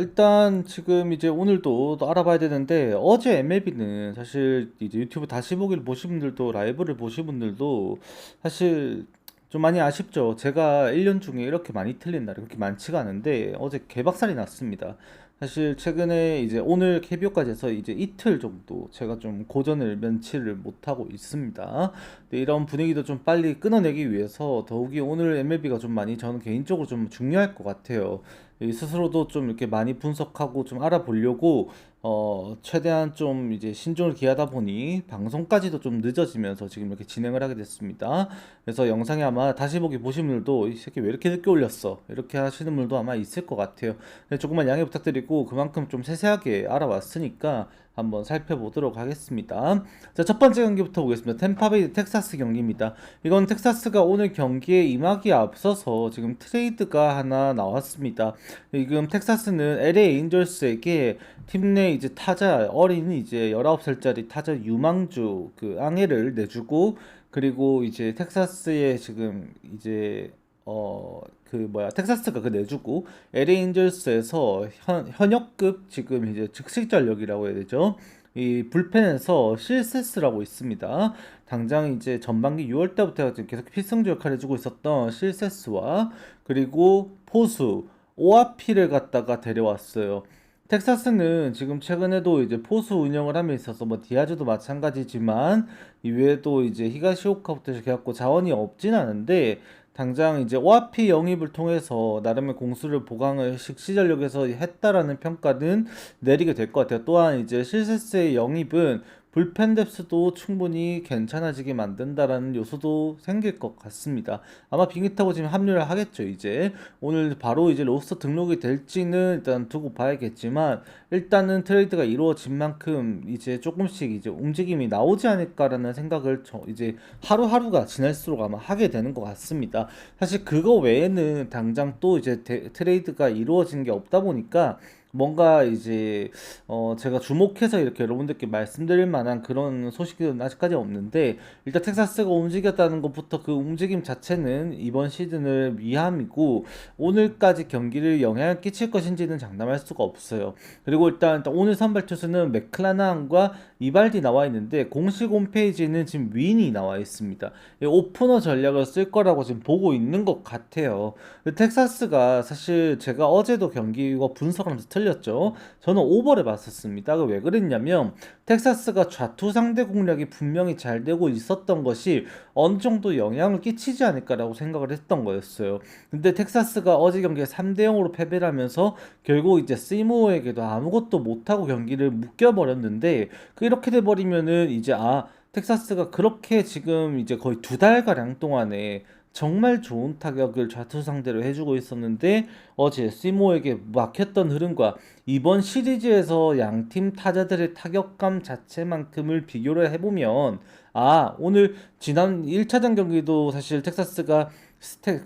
일단 지금 이제 오늘도 또 알아봐야 되는데 어제 MLB는 사실 이제 유튜브 다시 보기를 보신 분들도 라이브를 보신 분들도 사실 좀 많이 아쉽죠. 제가 1년 중에 이렇게 많이 틀린 날이 그렇게 많지가 않은데 어제 개박살이 났습니다. 사실 최근에 이제 오늘 KBO까지 해서 이제 이틀 정도 제가 좀 고전을 면치를 못하고 있습니다. 근데 이런 분위기도 좀 빨리 끊어내기 위해서 더욱이 오늘 MLB가 좀 많이 저는 개인적으로 좀 중요할 것 같아요. 이 스스로도 좀 이렇게 많이 분석하고 좀 알아보려고 최대한 좀 이제 신중을 기하다 보니 방송까지도 좀 늦어지면서 지금 이렇게 진행을 하게 됐습니다. 그래서 영상에 아마 다시 보기 보신 분들도 이 새끼 왜 이렇게 늦게 올렸어? 이렇게 하시는 분들도 아마 있을 것 같아요. 근데 조금만 양해 부탁드리고 그만큼 좀 세세하게 알아왔으니까 한번 살펴보도록 하겠습니다. 자, 첫 번째 경기부터 보겠습니다. 템파베이 텍사스 경기입니다. 이건 텍사스가 오늘 경기에 임하기에 앞서서 지금 트레이드가 하나 나왔습니다. 지금 텍사스는 LA 에인절스에게 팀 내 이제 타자 어린 이제 19살짜리 타자 유망주 그 앙해를 내주고 그리고 이제 텍사스에 지금 이제 그 뭐야 텍사스가 그 내주고 LA 에인절스에서 현역급 지금 이제 즉시 전력이라고 해야 되죠. 이 불펜에서 실세스라고 있습니다. 당장 이제 전반기 6월 때부터 지금 계속 필승조 역할을 해주고 있었던 실세스와 그리고 포수 오아피를 갖다가 데려왔어요. 텍사스는 지금 최근에도 이제 포수 운영을 함에 있어서 뭐 디아즈도 마찬가지지만 이외에도 이제 히가시오카부터 시작해갖고 자원이 없진 않은데 당장 이제 오아피 영입을 통해서 나름의 공수를 보강을 식시전력에서 했다라는 평가는 내리게 될 것 같아요. 또한 이제 실세스의 영입은 불펜 뎁스도 충분히 괜찮아지게 만든다라는 요소도 생길 것 같습니다. 아마 비행기 타고 지금 합류를 하겠죠, 이제. 오늘 바로 이제 로스터 등록이 될지는 일단 두고 봐야겠지만, 일단은 트레이드가 이루어진 만큼 이제 조금씩 이제 움직임이 나오지 않을까라는 생각을 이제 하루하루가 지날수록 아마 하게 되는 것 같습니다. 사실 그거 외에는 당장 또 이제 트레이드가 이루어진 게 없다 보니까 뭔가 이제 제가 주목해서 이렇게 여러분들께 말씀드릴 만한 그런 소식은 아직까지 없는데 일단 텍사스가 움직였다는 것부터 그 움직임 자체는 이번 시즌을 위함이고 오늘까지 경기를 영향을 끼칠 것인지는 장담할 수가 없어요. 그리고 일단 오늘 선발 투수는 맥클라나한과 이발디 나와 있는데 공식 홈페이지는 지금 윈이 나와 있습니다. 오프너 전략을 쓸 거라고 지금 보고 있는 것 같아요. 텍사스가 사실 제가 어제도 경기 이거 분석하면서 틀렸죠. 저는 오버를 봤었습니다. 왜 그랬냐면 텍사스가 좌투 상대 공략이 분명히 잘 되고 있었던 것이 어느 정도 영향을 끼치지 않을까라고 생각을 했던 거였어요. 근데 텍사스가 어제 경기에 3대 0으로 패배를 하면서 결국 이제 시모어에게도 아무것도 못하고 경기를 묶여버렸는데 이렇게 돼버리면은 이제 텍사스가 그렇게 지금 이제 거의 2달가량 동안에 정말 좋은 타격을 좌투 상대로 해주고 있었는데 어제 시모에게 막혔던 흐름과 이번 시리즈에서 양팀 타자들의 타격감 자체만큼을 비교를 해보면 오늘 지난 1차전 경기도 사실 텍사스가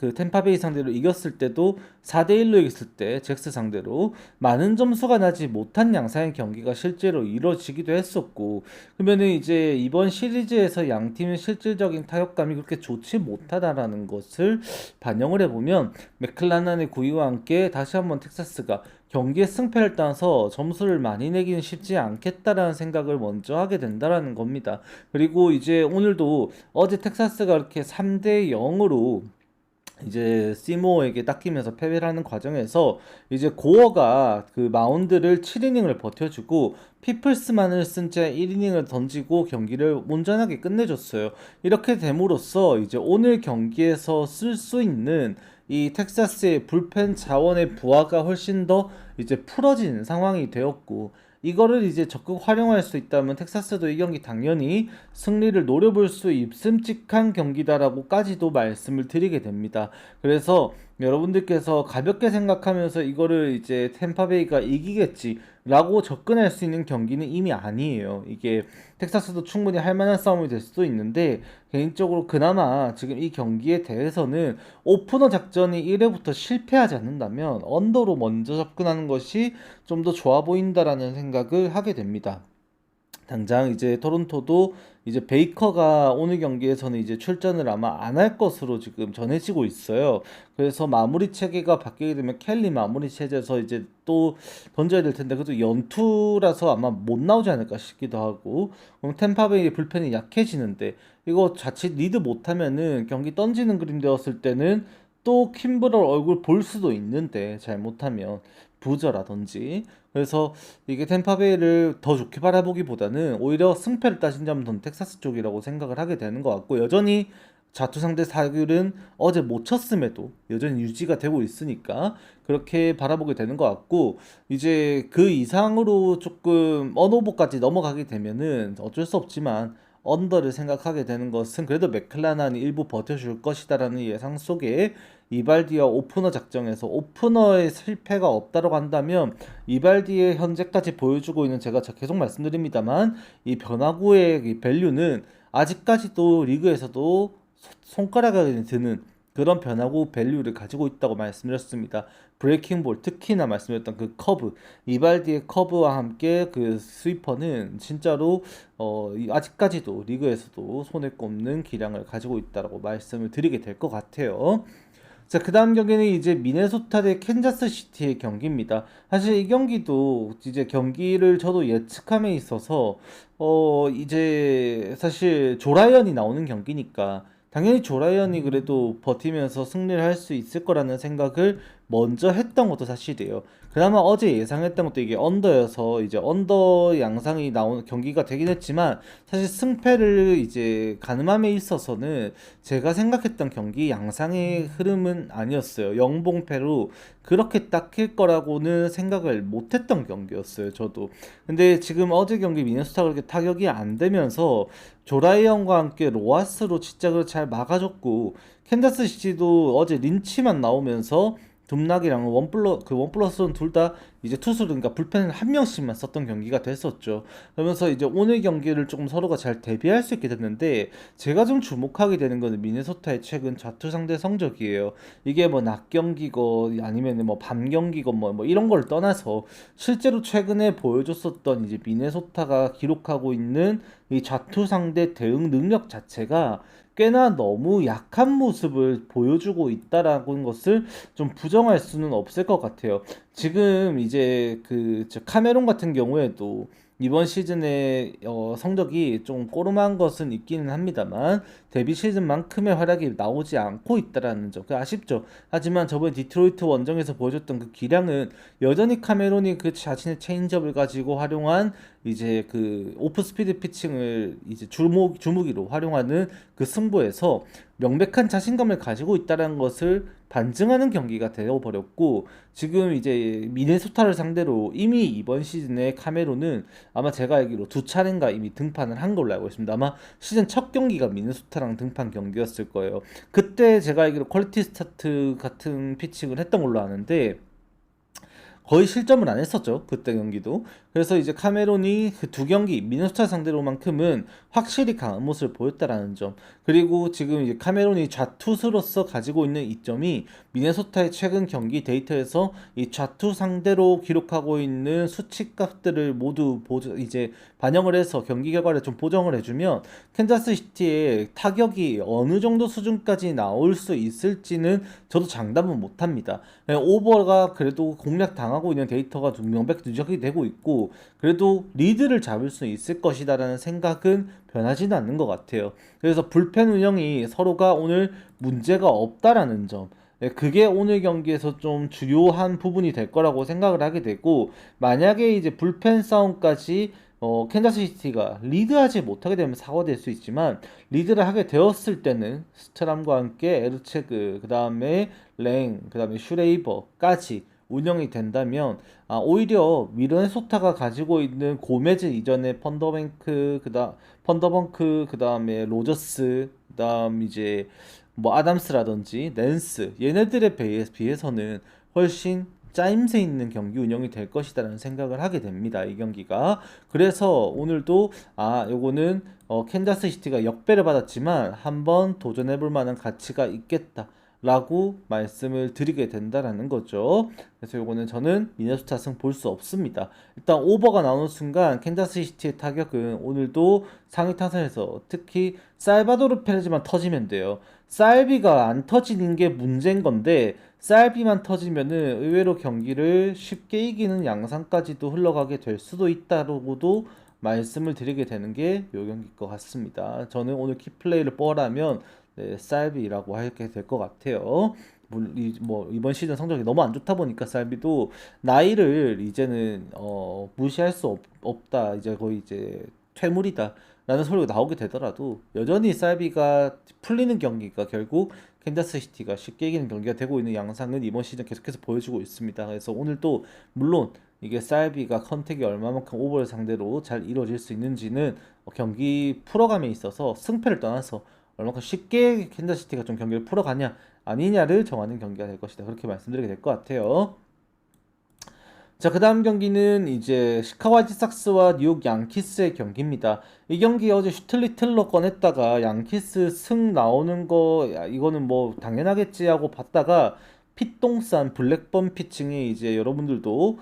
그 템파베이 상대로 이겼을 때도 4대1로 이겼을 때 잭스 상대로 많은 점수가 나지 못한 양상의 경기가 실제로 이루어지기도 했었고 그러면은 이제 이번 시리즈에서 양 팀의 실질적인 타격감이 그렇게 좋지 못하다라는 것을 반영을 해보면 맥클라난의 구위와 함께 다시 한번 텍사스가 경기의 승패를 따서 점수를 많이 내기는 쉽지 않겠다라는 생각을 먼저 하게 된다라는 겁니다. 그리고 이제 오늘도 어제 텍사스가 이렇게 3대 0으로 이제 시모어에게 닦이면서 패배를 하는 과정에서 이제 고어가 그 마운드를 7이닝을 버텨주고 피플스만을 쓴 채 1이닝을 던지고 경기를 온전하게 끝내줬어요. 이렇게 됨으로써 이제 오늘 경기에서 쓸 수 있는 이 텍사스의 불펜 자원의 부하가 훨씬 더 이제 풀어진 상황이 되었고 이거를 이제 적극 활용할 수 있다면 텍사스도 이 경기 당연히 승리를 노려볼 수 있음직한 경기다라고까지도 말씀을 드리게 됩니다. 그래서 여러분들께서 가볍게 생각하면서 이거를 이제 템파베이가 이기겠지라고 접근할 수 있는 경기는 이미 아니에요. 이게 텍사스도 충분히 할 만한 싸움이 될 수도 있는데 개인적으로 그나마 지금 이 경기에 대해서는 오프너 작전이 1회부터 실패하지 않는다면 언더로 먼저 접근하는 것이 좀 더 좋아 보인다라는 생각을 하게 됩니다. 당장 이제 토론토도 이제 베이커가 오늘 경기에서는 이제 출전을 아마 안 할 것으로 지금 전해지고 있어요. 그래서 마무리 체계가 바뀌게 되면 켈리 마무리 체제에서 이제 또 던져야 될 텐데 그래도 연투라서 아마 못 나오지 않을까 싶기도 하고, 그럼 템파베이의 불펜이 약해지는데 이거 자칫 리드 못하면은 경기 던지는 그림 되었을 때는 또 킴브럴 얼굴 볼 수도 있는데 잘못하면 부저라든지. 그래서 이게 템파베이를 더 좋게 바라보기보다는 오히려 승패를 따진다면 전 텍사스 쪽이라고 생각을 하게 되는 것 같고, 여전히 자투 상대 사율은 어제 못 쳤음에도 여전히 유지가 되고 있으니까 그렇게 바라보게 되는 것 같고, 이제 그 이상으로 조금 언오버까지 넘어가게 되면은 어쩔 수 없지만 언더를 생각하게 되는 것은 그래도 맥클라난이 일부 버텨줄 것이다라는 예상 속에 이발디와 오프너 작정에서 오프너의 실패가 없다고 한다면 이발디의 현재까지 보여주고 있는, 제가 계속 말씀드립니다만 이 변화구의 이 밸류는 아직까지도 리그에서도 손가락에 드는 그런 변화구 밸류를 가지고 있다고 말씀드렸습니다. 브레이킹 볼, 특히나 말씀드렸던 그 커브, 이발디의 커브와 함께 그 스위퍼는 진짜로 아직까지도 리그에서도 손에 꼽는 기량을 가지고 있다고 말씀을 드리게 될 것 같아요. 자, 그 다음 경기는 이제 미네소타 대 캔자스 시티의 경기입니다. 사실 이 경기도 이제 경기를 저도 예측함에 있어서 이제 사실 조라이언이 나오는 경기니까 당연히 조라이언이 그래도 버티면서 승리를 할 수 있을 거라는 생각을 먼저 했던 것도 사실이에요. 그나마 어제 예상했던 것도 이게 언더여서 이제 언더 양상이 나오는 경기가 되긴 했지만, 사실 승패를 이제 가늠함에 있어서는 제가 생각했던 경기 양상의 흐름은 아니었어요. 영봉패로 그렇게 닦일 거라고는 생각을 못했던 경기였어요, 저도. 근데 지금 어제 경기 미네소타가 그렇게 타격이 안 되면서 조라이언과 함께 로하스로 시작을 잘 막아줬고, 캔자스 시티도 어제 린치만 나오면서 둠락이랑 원 플러스는 둘 다 이제 투수를, 그러니까 불펜을 한 명씩만 썼던 경기가 됐었죠. 그러면서 이제 오늘 경기를 조금 서로가 잘 대비할 수 있게 됐는데, 제가 좀 주목하게 되는 거는 미네소타의 최근 좌투 상대 성적이에요. 이게 뭐 낮 경기고 아니면 뭐 밤 경기고 뭐 이런 걸 떠나서 실제로 최근에 보여줬었던 이제 미네소타가 기록하고 있는 이 좌투 상대 대응 능력 자체가 꽤나 너무 약한 모습을 보여주고 있다라는 것을 좀 부정할 수는 없을 것 같아요. 지금 이제 카메론 같은 경우에도 이번 시즌에 성적이 좀 꼬름한 것은 있기는 합니다만 데뷔 시즌만큼의 활약이 나오지 않고 있다라는 점, 그 아쉽죠. 하지만 저번 디트로이트 원정에서 보여줬던 그 기량은 여전히 카메론이 그 자신의 체인지업을 가지고 활용한 이제 그 오프 스피드 피칭을 이제 주무기로 활용하는 그 승부에서 명백한 자신감을 가지고 있다는 것을 반증하는 경기가 되어버렸고, 지금 이제 미네소타를 상대로 이미 이번 시즌에 카메론은 아마 제가 알기로 두 차례인가 이미 등판을 한 걸로 알고 있습니다. 아마 시즌 첫 경기가 미네소타랑 등판 경기였을 거예요. 그때 제가 알기로 퀄리티 스타트 같은 피칭을 했던 걸로 아는데 거의 실점을 안 했었죠, 그때 경기도. 그래서 이제 카메론이 그 두 경기 미네소타 상대로만큼은 확실히 강한 모습을 보였다라는 점, 그리고 지금 이제 카메론이 좌투수로서 가지고 있는 이점이 미네소타의 최근 경기 데이터에서 이 좌투 상대로 기록하고 있는 수치값들을 모두 이제 반영을 해서 경기 결과를 좀 보정을 해주면 캔자스 시티의 타격이 어느 정도 수준까지 나올 수 있을지는 저도 장담은 못합니다. 오버가 그래도 공략 당하고 있는 데이터가 좀 명백히 누적이 되고 있고, 그래도 리드를 잡을 수 있을 것이다라는 생각은 변하지는 않는 것 같아요. 그래서 불펜 운영이 서로가 오늘 문제가 없다라는 점, 그게 오늘 경기에서 좀 주요한 부분이 될 거라고 생각을 하게 되고, 만약에 이제 불펜 싸움까지 캔자스 시티가 리드하지 못하게 되면 사고가 될 수 있지만, 리드를 하게 되었을 때는 스트람과 함께 에르체그, 그 다음에 랭, 그 다음에 슈레이버까지 운영이 된다면, 오히려 미네소타가 가지고 있는 고메즈 이전의 펀더벙크, 그 다음에 로저스, 그 다음 이제 뭐 아담스라든지 낸스, 얘네들에 비해서는 훨씬 짜임새 있는 경기 운영이 될 것이다라는 생각을 하게 됩니다, 이 경기가. 그래서 오늘도 요거는 캔자스 시티가 역배를 받았지만 한번 도전해볼 만한 가치가 있겠다 라고 말씀을 드리게 된다라는 거죠. 그래서 요거는 저는 미네소타 승 볼 수 없습니다. 일단 오버가 나오는 순간 캔자스 시티의 타격은 오늘도 상위 타선에서 특히 살바도르 페레즈만 터지면 돼요. 살비가 안 터지는 게 문제인 건데 살비만 터지면은 의외로 경기를 쉽게 이기는 양상까지도 흘러가게 될 수도 있다고도 말씀을 드리게 되는 게 요 경기일 것 같습니다. 저는 오늘 키플레이를 뻔하면 네, 살비라고 하게 될 것 같아요. 뭐 이번 시즌 성적이 너무 안 좋다 보니까 살비도 나이를 이제는 무시할 수 없다. 이제 거의 이제 퇴물이다. 라는 소리가 나오게 되더라도 여전히 살비가 풀리는 경기가 결국 캔자스 시티가 쉽게 이기는 경기가 되고 있는 양상은 이번 시즌 계속해서 보여주고 있습니다. 그래서 오늘도 물론 이게 살비가 컨택이 얼마만큼 오버를 상대로 잘 이루어질 수 있는지는 경기 풀어감에 있어서 승패를 떠나서 얼마큼 쉽게 캔자스 시티가 좀 경기를 풀어가냐 아니냐를 정하는 경기가 될 것이다. 그렇게 말씀드리게 될 것 같아요. 자, 그 다음 경기는 이제 시카고 화이트삭스와 뉴욕 양키스의 경기입니다. 이 경기 어제 슈틀리틀러 꺼냈다가 양키스 승 나오는 거, 야, 이거는 뭐 당연하겠지 하고 봤다가 핏똥 싼 블랙번 피칭이 이제 여러분들도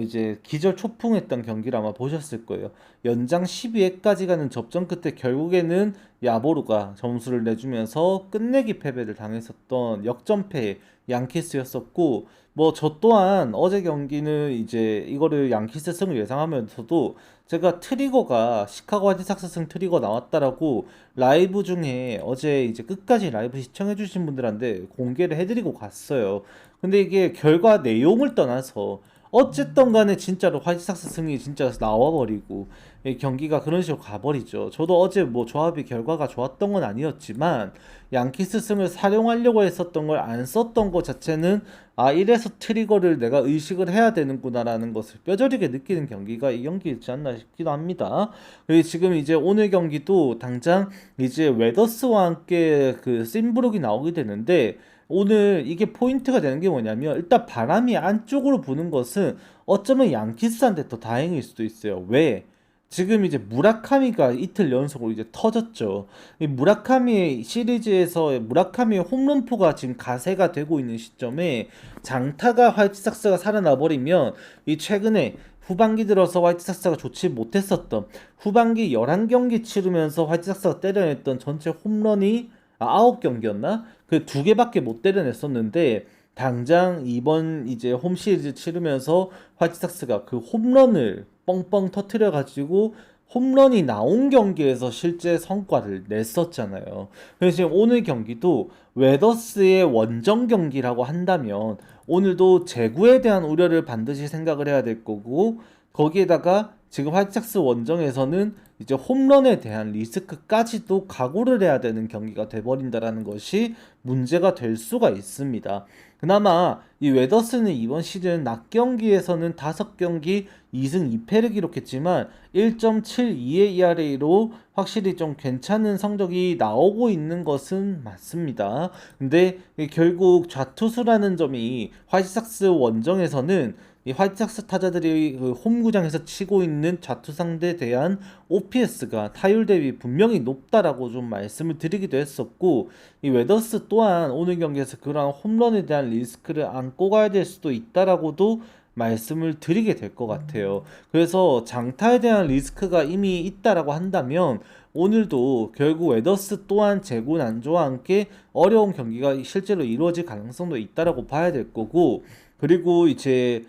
이제 기절 초풍했던 경기를 아마 보셨을 거예요. 연장 12회까지 가는 접전 끝에 결국에는 야보루가 점수를 내주면서 끝내기 패배를 당했었던 역전패의 양키스였었고 뭐 저 또한 어제 경기는 이제 이거를 양키스 승을 예상하면서도 제가 트리거가 시카고 화이트삭스 승 트리거 나왔다라고 라이브 중에 어제 이제 끝까지 라이브 시청해주신 분들한테 공개를 해드리고 갔어요. 근데 이게 결과 내용을 떠나서 어쨌든 간에 진짜로 화이트삭스 승이 진짜 나와버리고 이 경기가 그런 식으로 가버리죠. 저도 어제 뭐 조합이 결과가 좋았던 건 아니었지만 양키스 승을 사용하려고 했었던 걸 안 썼던 것 자체는 아 이래서 트리거를 내가 의식을 해야 되는구나라는 것을 뼈저리게 느끼는 경기가 이 경기였지 않나 싶기도 합니다. 그리고 지금 이제 오늘 경기도 당장 이제 웨더스와 함께 그 심브룩이 나오게 되는데 오늘 이게 포인트가 되는 게 뭐냐면 일단 바람이 안쪽으로 부는 것은 어쩌면 양키스한테 더 다행일 수도 있어요. 왜? 지금 이제 무라카미가 이틀 연속으로 이제 터졌죠. 이 무라카미 시리즈에서 무라카미의 홈런포가 지금 가세가 되고 있는 시점에 장타가 화이트삭스가 살아나 버리면 이 최근에 후반기 들어서 화이트삭스가 좋지 못했었던 후반기 11경기 치르면서 화이트삭스가 때려냈던 전체 홈런이 9경기였나? 그 두 개밖에 못 때려냈었는데 당장 이번 이제 홈 시리즈 치르면서 화이트삭스가 그 홈런을 뻥뻥 터트려 가지고 홈런이 나온 경기에서 실제 성과를 냈었잖아요. 그래서 지금 오늘 경기도 웨더스의 원정 경기라고 한다면 오늘도 제구에 대한 우려를 반드시 생각을 해야 될 거고 거기에다가 지금 화이트삭스 원정에서는 이제 홈런에 대한 리스크까지도 각오를 해야 되는 경기가 돼버린다라는 것이 문제가 될 수가 있습니다. 그나마 이 웨더스는 이번 시즌 낮 경기에서는 5경기 2승 2패를 기록했지만 1.72의 ERA로 확실히 좀 괜찮은 성적이 나오고 있는 것은 맞습니다. 근데 결국 좌투수라는 점이 화이트삭스 원정에서는 이 화이트삭스 타자들이 그 홈구장에서 치고 있는 좌투 상대에 대한 OPS가 타율 대비 분명히 높다라고 좀 말씀을 드리기도 했었고 이 웨더스 또한 오늘 경기에서 그런 홈런에 대한 리스크를 안고 가야 될 수도 있다라고도 말씀을 드리게 될 것 같아요. 그래서 장타에 대한 리스크가 이미 있다라고 한다면 오늘도 결국 웨더스 또한 제구 난조와 함께 어려운 경기가 실제로 이루어질 가능성도 있다라고 봐야 될 거고 그리고 이제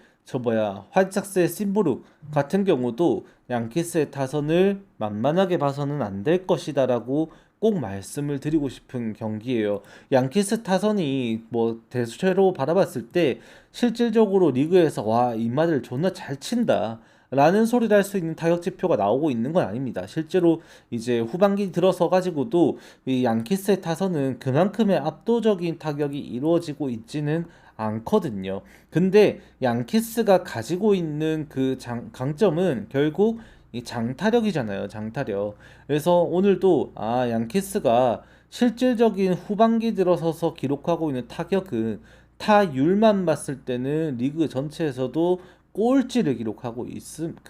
화이트삭스의 심브룩 같은 경우도 양키스의 타선을 만만하게 봐서는 안 될 것이다라고 꼭 말씀을 드리고 싶은 경기예요. 양키스 타선이 뭐 대수체로 바라봤을 때 실질적으로 리그에서 와, 이마들 존나 잘 친다. 라는 소리를 할 수 있는 타격 지표가 나오고 있는 건 아닙니다. 실제로 이제 후반기 들어서 가지고도 이 양키스의 타선은 그만큼의 압도적인 타격이 이루어지고 있지는 않거든요. 근데 양키스가 가지고 있는 그 강점은 결국 이 장타력이잖아요. 장타력. 그래서 오늘도 양키스가 실질적인 후반기 들어서서 기록하고 있는 타격은 타율만 봤을 때는 리그 전체에서도 꼴찌를 기록하고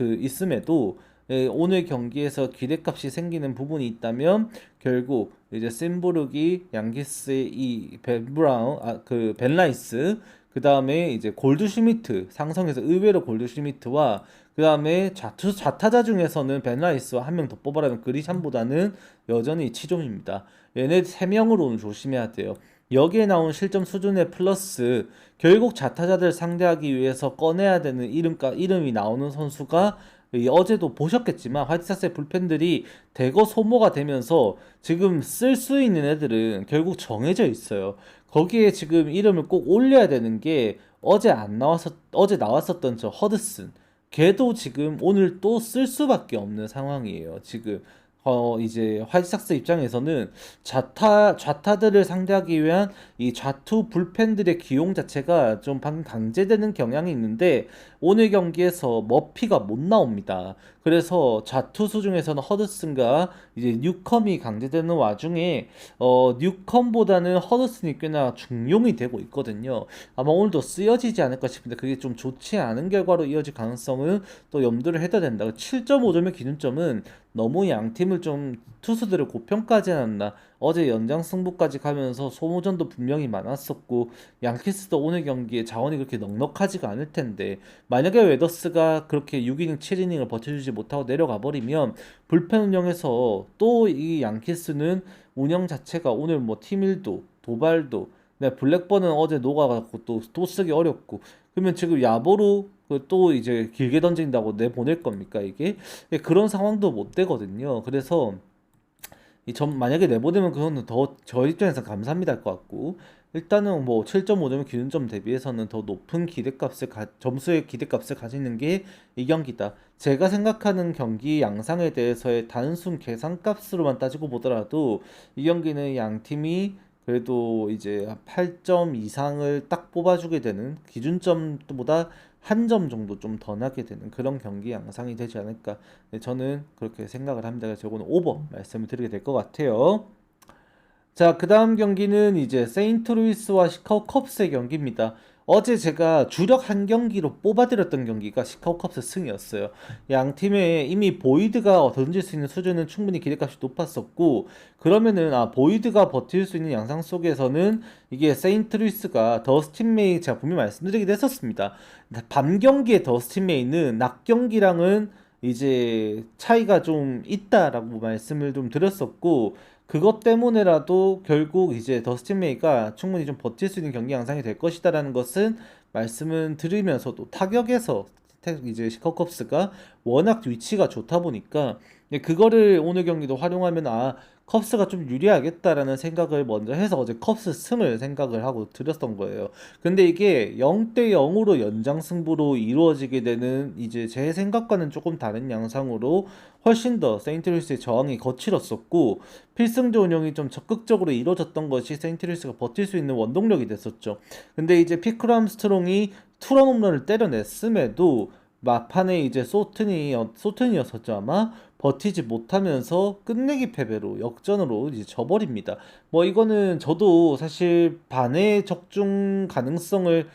있음에도 오늘 경기에서 기대값이 생기는 부분이 있다면 결국 이제 심부르기, 양키스의 이 벤 브라운, 그 벤라이스, 그 다음에 이제 골드슈미트, 상성에서 의외로 골드슈미트와 그 다음에 좌타자 중에서는 벤라이스와 한 명 더 뽑아라면 그리샴보다는 여전히 치종입니다. 얘네 세 명으로는 조심해야 돼요. 여기에 나온 실점 수준의 플러스 결국 좌타자들 상대하기 위해서 꺼내야 되는 이름이 나오는 선수가 어제도 보셨겠지만 화이트삭스의 불펜들이 대거 소모가 되면서 지금 쓸 수 있는 애들은 결국 정해져 있어요. 거기에 지금 이름을 꼭 올려야 되는 게 어제 나왔었던 저 허드슨. 걔도 지금 오늘 또 쓸 수밖에 없는 상황이에요. 지금 이제 화이트삭스 입장에서는 좌타들을 상대하기 위한 이 좌투 불펜들의 기용 자체가 좀 방금 강제되는 경향이 있는데 오늘 경기에서 머피가 못 나옵니다. 그래서 좌투수 중에서는 허드슨과 이제 뉴컴이 강제되는 와중에 뉴컴보다는 허드슨이 꽤나 중용이 되고 있거든요. 아마 오늘도 쓰여지지 않을까 싶은데 그게 좀 좋지 않은 결과로 이어질 가능성은 또 염두를 해야 된다. 7.5점의 기준점은 너무 양 팀을 좀 투수들을 고평가하지 않았나. 어제 연장 승부까지 가면서 소모전도 분명히 많았었고 양키스도 오늘 경기에 자원이 그렇게 넉넉하지가 않을 텐데 만약에 웨더스가 그렇게 6이닝 7이닝을 버텨주지 못하고 내려가 버리면 불펜 운영에서 또 이 양키스는 운영 자체가 오늘 뭐 팀일도 도발도 네, 블랙번은 어제 녹아갖고 또 쓰기 어렵고 그러면 지금 야보로 또 이제 길게 던진다고 내보낼 겁니까 이게? 그런 상황도 못 되거든요. 그래서 만약에 내보내면 그거는 더 저 입장에서 감사합니다 할 것 같고 일단은 뭐 7.5점의 기준점 대비해서는 더 높은 점수의 기대값을 가지는 게 이 경기다. 제가 생각하는 경기 양상에 대해서의 단순 계산값으로만 따지고 보더라도 이 경기는 양 팀이 그래도 이제 8점 이상을 딱 뽑아주게 되는 기준점보다 한 점 정도 좀 더 나게 되는 그런 경기 양상이 되지 않을까. 네, 저는 그렇게 생각을 합니다. 그래서 저거는 오버 말씀을 드리게 될 것 같아요. 자, 그 다음 경기는 이제 세인트루이스와 시카고 컵스의 경기입니다. 어제 제가 주력 한 경기로 뽑아드렸던 경기가 시카고 컵스 승이었어요. 양 팀의 이미 보이드가 던질 수 있는 수준은 충분히 기대값이 높았었고, 그러면은, 보이드가 버틸 수 있는 양상 속에서는 이게 세인트루이스가 더스틴 메이, 제가 분명히 말씀드리기도 했었습니다. 밤 경기의 더스틴 메이는 낮 경기랑은 이제 차이가 좀 있다라고 말씀을 좀 드렸었고, 그것 때문에라도 결국 이제 더스틴 메이가 충분히 좀 버틸 수 있는 경기 양상이 될 것이다라는 것은 말씀을 드리면서도 타격에서 이제 시카고 컵스가 워낙 위치가 좋다 보니까 그거를 오늘 경기도 활용하면 컵스가 좀 유리하겠다라는 생각을 먼저 해서 어제 컵스 승을 생각을 하고 드렸던 거예요. 근데 이게 0대 0으로 연장 승부로 이루어지게 되는 이제 제 생각과는 조금 다른 양상으로 훨씬 더 세인트루이스의 저항이 거칠었었고 필승조 운영이 좀 적극적으로 이루어졌던 것이 세인트루이스가 버틸 수 있는 원동력이 됐었죠. 근데 이제 피크로 암스트롱이 투런 홈런을 때려냈음에도 막판에 이제 소튼이었었죠 아마 버티지 못하면서 끝내기 패배로 역전으로 이제 져버립니다. 뭐 이거는 저도 사실 반의 적중 가능성을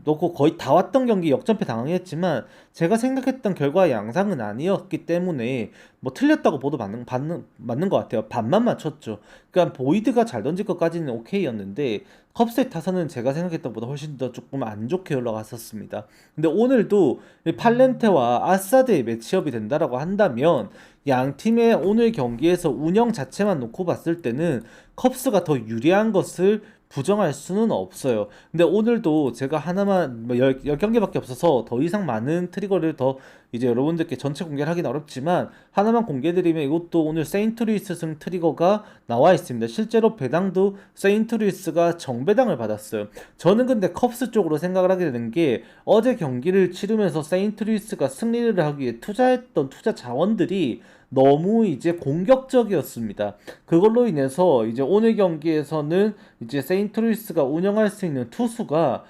놓고 거의 다 왔던 경기 역전패 당했지만 제가 생각했던 결과의 양상은 아니었기 때문에 뭐 틀렸다고 보도 맞는 것 같아요. 반만 맞췄죠. 그러니까 보이드가 잘 던질 것까지는 오케이였는데 컵스의 타선은 제가 생각했던 것보다 훨씬 더 조금 안 좋게 흘러갔었습니다. 근데 오늘도 팔렌테와 아사드의 매치업이 된다라고 한다면 양 팀의 오늘 경기에서 운영 자체만 놓고 봤을 때는 컵스가 더 유리한 것을 부정할 수는 없어요. 근데 오늘도 제가 하나만 뭐 10경기밖에 없어서 더 이상 많은 트리거를 더 이제 여러분들께 전체 공개를 하긴 어렵지만 하나만 공개드리면 이것도 오늘 세인트루이스 승 트리거가 나와 있습니다. 실제로 배당도 세인트루이스가 정배당을 받았어요. 저는 근데 컵스 쪽으로 생각을 하게 되는 게 어제 경기를 치르면서 세인트루이스가 승리를 하기 위해 투자했던 투자 자원들이 너무 이제 공격적이었습니다. 그걸로 인해서 이제 오늘 경기에서는 이제 세인트루이스가 운영할 수 있는 투수가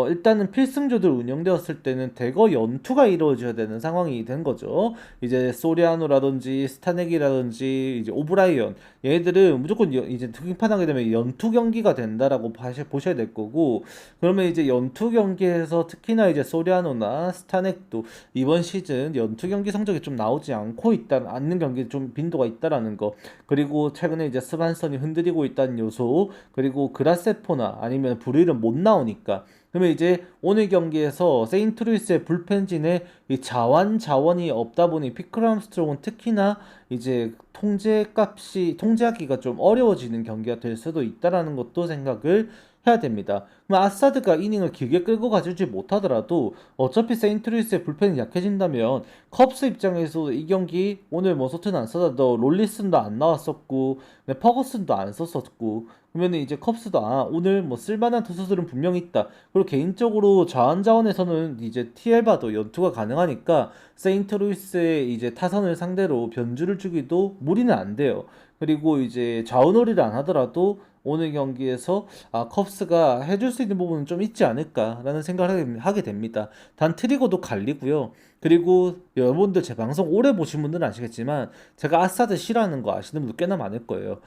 일단은 필승조들 운영되었을 때는 대거 연투가 이루어져야 되는 상황이 된 거죠. 이제 소리아노라든지 스타넥이라든지 이제 오브라이언 얘네들은 무조건 이제 등판하게 되면 연투 경기가 된다라고 보셔야 될 거고, 그러면 이제 연투 경기에서 특히나 이제 소리아노나 스타넥도 이번 시즌 연투 경기 성적이 좀 나오지 않는 경기 좀 빈도가 있다라는 거, 그리고 최근에 이제 스반선이 흔들리고 있다는 요소, 그리고 그라세포나 아니면 브릴은 못 나오니까, 그러면 이제 오늘 경기에서 세인트루이스의 불펜진에 이 자원이 없다 보니 피크람스트롱은 특히나 이제 통제하기가 좀 어려워지는 경기가 될 수도 있다라는 것도 생각을 해야 됩니다. 그럼 아사드가 이닝을 길게 끌고 가주지 못하더라도 어차피 세인트루이스의 불펜이 약해진다면 컵스 입장에서 이 경기 오늘 뭐 소트는 안 써도 롤리슨도 안 나왔었고 퍼거슨도 안 썼었고, 그러면 이제 컵스도 오늘 뭐 쓸만한 투수들은 분명히 있다. 그리고 개인적으로 자원에서는 이제 티엘바도 연투가 가능하니까 세인트루이스의 이제 타선을 상대로 변주를 주기도 무리는 안 돼요. 그리고 이제 좌우놀이를 안 하더라도 오늘 경기에서 컵스가 해줄 수 있는 부분은 좀 있지 않을까라는 생각을 하게 됩니다. 단 트리거도 갈리고요. 그리고 여러분들 제 방송 오래 보신 분들은 아시겠지만 제가 아사드 싫어하는 거 아시는 분들 꽤나 많을 거예요.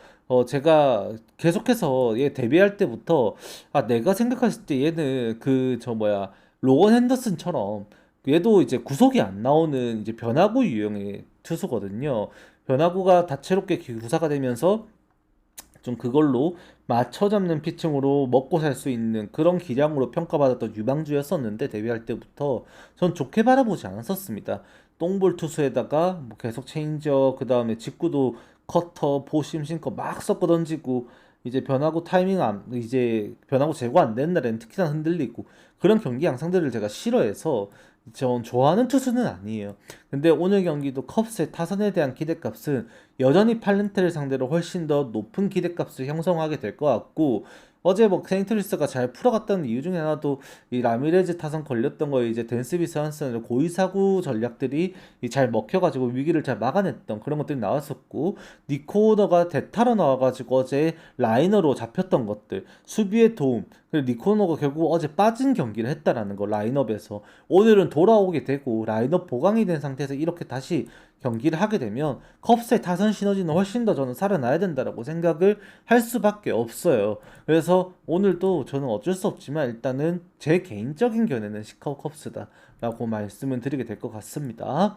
제가 계속해서 얘 데뷔할 때부터 내가 생각했을 때 얘는 로건 핸더슨처럼 얘도 이제 구속이 안 나오는 이제 변화구 유형의 투수거든요. 변화구가 다채롭게 구사가 되면서 좀 그걸로 맞춰 잡는 피칭으로 먹고 살 수 있는 그런 기량으로 평가받았던 유망주였었는데, 데뷔할 때부터 전 좋게 바라보지 않았었습니다. 똥볼 투수에다가 뭐 계속 체인저, 그 다음에 직구도 커터, 포심, 싱커 막 섞어 던지고, 이제 이제 변화구 제거 안 되는 날에는 특히나 흔들리고, 그런 경기 양상들을 제가 싫어해서 전 좋아하는 투수는 아니에요. 근데 오늘 경기도 컵스의 타선에 대한 기대값은 여전히 팔렌테를 상대로 훨씬 더 높은 기대값을 형성하게 될 것 같고, 어제 뭐 세인트루이스가 잘 풀어갔다는 이유 중에 하나도 이 라미레즈 타선 걸렸던 거, 이제 댄스비스 한슨의 고의사구 전략들이 잘 먹혀가지고 위기를 잘 막아냈던 그런 것들이 나왔었고, 니코 오너가 대타로 나와가지고 어제 라이너로 잡혔던 것들, 수비의 도움, 그리고 니코 오너가 결국 어제 빠진 경기를 했다라는 거, 라인업에서 오늘은 돌아오게 되고 라인업 보강이 된 상태에서 이렇게 다시 경기를 하게 되면 컵스의 타선 시너지는 훨씬 더 저는 살아나야 된다라고 생각을 할 수밖에 없어요. 그래서 오늘도 저는 어쩔 수 없지만 일단은 제 개인적인 견해는 시카고 컵스다라고 말씀을 드리게 될 것 같습니다.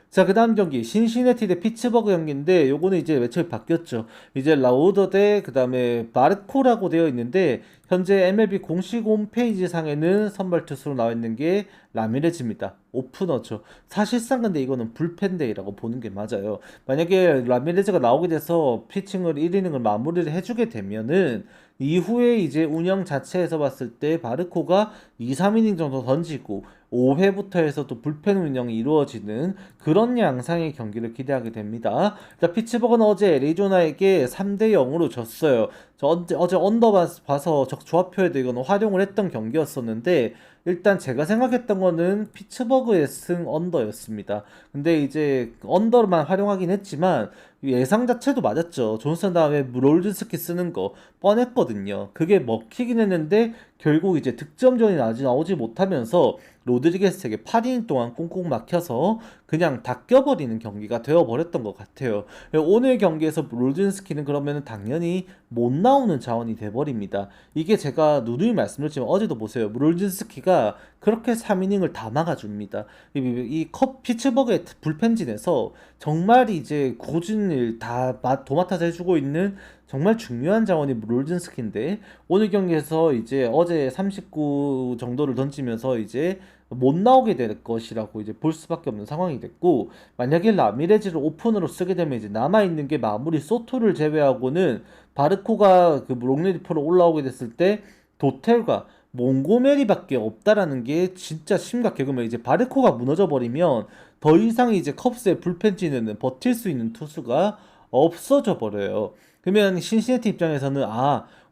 자, 그 다음 경기 신시내티 대 피츠버그 경기인데, 요거는 이제 매체가 바뀌었죠. 이제 라우더 대 그 다음에 바르코라고 되어 있는데, 현재 MLB 공식 홈페이지 상에는 선발 투수로 나와 있는 게 라미레즈입니다. 오프너죠. 사실상 근데 이거는 불펜데이라고 보는 게 맞아요. 만약에 라미레즈가 나오게 돼서 피칭을 1이닝을 마무리를 해주게 되면은 이후에 이제 운영 자체에서 봤을 때 바르코가 2, 3이닝 정도 던지고 5회부터 해서 또 불펜 운영이 이루어지는 그런 양상의 경기를 기대하게 됩니다. 자, 피츠버그는 어제 애리조나에게 3대 0으로 졌어요. 어제 언더 봐서 조합표에도 이거는 활용을 했던 경기였었는데, 일단 제가 생각했던 거는 피츠버그의 승 언더였습니다. 근데 이제 언더만 활용하긴 했지만 예상 자체도 맞았죠. 존슨 다음에 롤드스키 쓰는 거 뻔했거든요. 그게 먹히긴 했는데 결국 이제 득점전이 나오지 못하면서 로드리게스에게 8이닝 동안 꽁꽁 막혀서 그냥 다 껴버리는 경기가 되어버렸던 것 같아요. 오늘 경기에서 롤드스키는 그러면 당연히 못 나오는 자원이 돼버립니다. 이게 제가 누누이 말씀드렸지만 어제도 보세요. 롤드스키가 그렇게 3이닝을 다 막아줍니다. 이컵 피츠버그의 불펜진에서 정말 이제 굳은 일 다 도맡아서 해주고 있는 정말 중요한 자원이 롤든스키인데, 오늘 경기에서 이제 어제 39 정도를 던지면서 이제 못 나오게 될 것이라고 이제 볼 수밖에 없는 상황이 됐고, 만약에 라미레즈를 오픈으로 쓰게 되면 이제 남아있는 게 마무리 소토를 제외하고는 바르코가 그 롱리리퍼로 올라오게 됐을 때 도텔과 몽고메리밖에 없다라는 게 진짜 심각해. 그러면 이제 바르코가 무너져 버리면 더 이상 이제 컵스의 불펜진에는 버틸 수 있는 투수가 없어져 버려요. 그러면 신시내티 입장에서는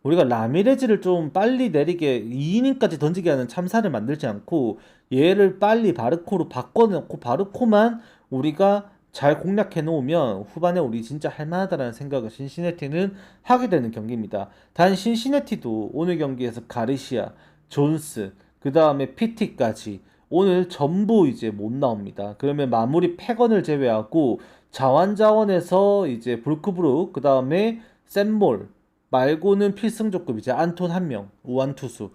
우리가 라미레즈를 좀 빨리 내리게 2이닝까지 던지게 하는 참사를 만들지 않고 얘를 빨리 바르코로 바꿔놓고 바르코만 우리가 잘 공략해 놓으면 후반에 우리 진짜 할만하다라는 생각을 신시내티는 하게 되는 경기입니다. 단 신시내티도 오늘 경기에서 가르시아, 존스, 그 다음에 PT까지 오늘 전부 이제 못 나옵니다. 그러면 마무리 패건을 제외하고 자원자원에서 이제 불크브룩 그 다음에 샘몰 말고는 필승 조금 이제 안톤 한 명, 우완 투수.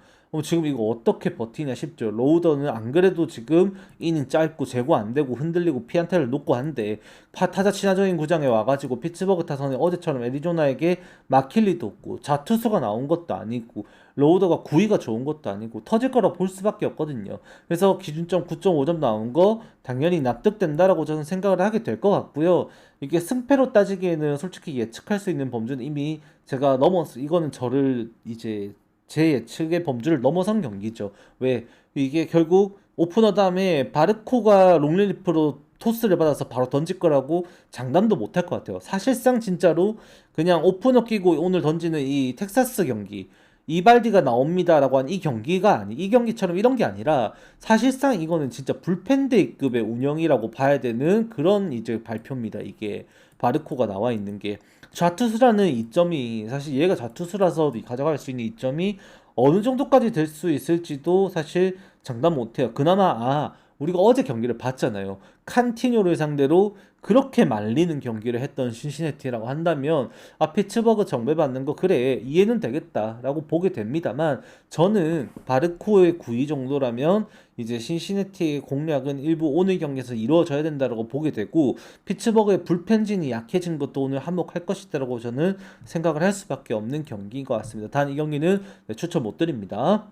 지금 이거 어떻게 버티냐 싶죠. 로우더는 안 그래도 지금 이닝 짧고 제고 안 되고 흔들리고 피안타를 놓고 한데 타자 친화적인 구장에 와가지고 피츠버그 타선이 어제처럼 애리조나에게 막힐 리도 없고 자투수가 나온 것도 아니고 로우더가 구위가 좋은 것도 아니고 터질 거라 볼 수밖에 없거든요. 그래서 기준점 9.5점 나온 거 당연히 납득된다라고 저는 생각을 하게 될 것 같고요. 이게 승패로 따지기에는 솔직히 예측할 수 있는 범주는 이미 제가 이거는 저를 이제 제 예측의 범주를 넘어선 경기죠. 왜? 이게 결국 오프너 다음에 바르코가 롱리리프로 토스를 받아서 바로 던질 거라고 장담도 못 할 것 같아요. 사실상 진짜로 그냥 오프너 끼고 오늘 던지는 이 텍사스 경기 이발디가 나옵니다라고 한 이 경기가 이 경기처럼 이런 게 아니라 사실상 이거는 진짜 불펜데이급의 운영이라고 봐야 되는 그런 이제 발표입니다. 이게 바르코가 나와 있는 게 좌투수라는 이점이 사실 얘가 좌투수라서 가져갈 수 있는 이점이 어느 정도까지 될 수 있을지도 사실 장담 못해요. 그나마 우리가 어제 경기를 봤잖아요. 칸티뇨를 상대로 그렇게 말리는 경기를 했던 신시내티라고 한다면 피츠버그 정배받는 거 그래 이해는 되겠다라고 보게 됩니다만 저는 바르코의 9위 정도라면 이제 신시내티의 공략은 일부 오늘 경기에서 이루어져야 된다라고 보게 되고 피츠버그의 불펜진이 약해진 것도 오늘 한몫할 것이다라고 저는 생각을 할 수밖에 없는 경기인 것 같습니다. 단 이 경기는 추천 못 드립니다.